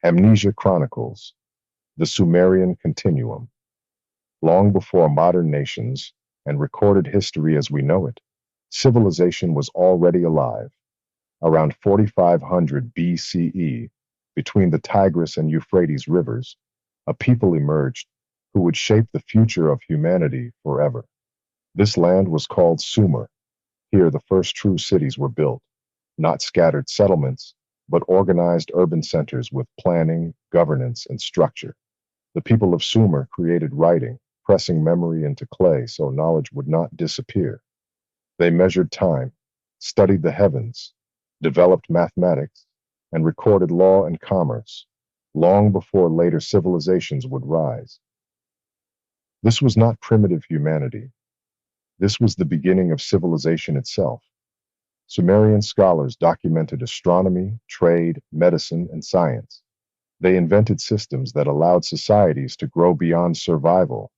Amnesia Chronicles, the Sumerian Continuum. Long before modern nations and recorded history as we know it, civilization was already alive. Around 4500 BCE, between the Tigris and Euphrates rivers, a people emerged who would shape the future of humanity forever. This land was called Sumer. Here the first true cities were built, not scattered settlements, but organized urban centers with planning, governance, and structure. The people of Sumer created writing, pressing memory into clay so knowledge would not disappear. They measured time, studied the heavens, developed mathematics, and recorded law and commerce, long before later civilizations would rise. This was not primitive humanity. This was the beginning of civilization itself. Sumerian scholars documented astronomy, trade, medicine, and science. They invented systems that allowed societies to grow beyond survival.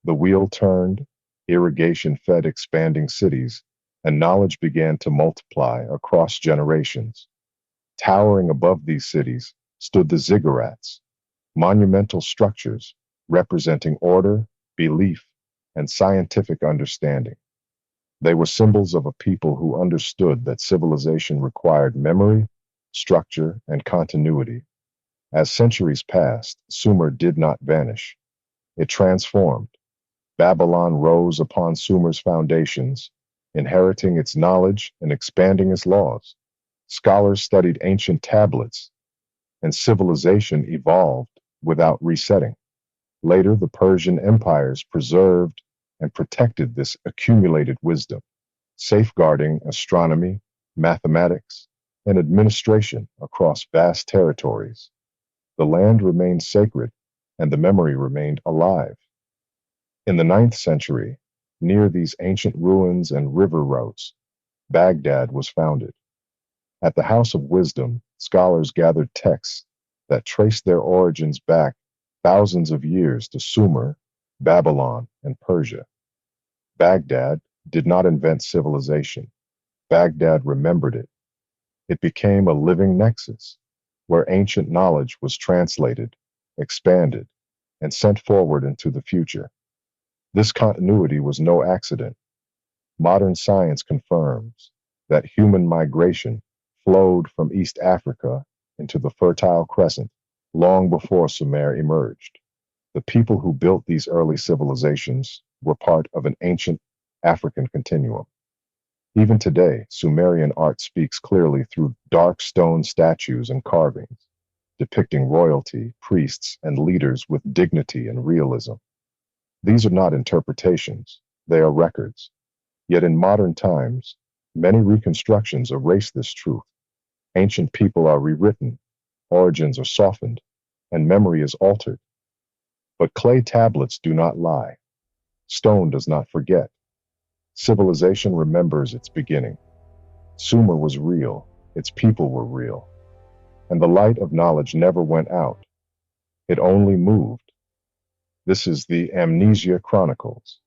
The wheel turned, irrigation fed expanding cities, and knowledge began to multiply across generations. Towering above these cities stood the ziggurats, monumental structures representing order, belief, and scientific understanding. They were symbols of a people who understood that civilization required memory, structure, and continuity. As centuries passed, Sumer did not vanish. It transformed. Babylon rose upon Sumer's foundations, inheriting its knowledge and expanding its laws. Scholars studied ancient tablets, and civilization evolved without resetting. Later, the Persian empires preserved and protected this accumulated wisdom, safeguarding astronomy, mathematics, and administration across vast territories. The land remained sacred, and the memory remained alive. In the ninth century, near these ancient ruins and river routes, Baghdad was founded. At the House of Wisdom, scholars gathered texts that traced their origins back thousands of years to Sumer, Babylon, and Persia. Baghdad did not invent civilization. Baghdad remembered it. It became a living nexus where ancient knowledge was translated, expanded, and sent forward into the future. This continuity was no accident. Modern science confirms that human migration flowed from East Africa into the Fertile Crescent long before Sumer emerged. The people who built these early civilizations were part of an ancient African continuum. Even today, Sumerian art speaks clearly through dark stone statues and carvings, depicting royalty, priests, and leaders with dignity and realism. These are not interpretations, they are records. Yet in modern times, many reconstructions erase this truth. Ancient people are rewritten, origins are softened, and memory is altered. But clay tablets do not lie. Stone does not forget. Civilization remembers its beginning. Sumer was real, its people were real, and the light of knowledge never went out. It only moved. This is the Amnesia Chronicles.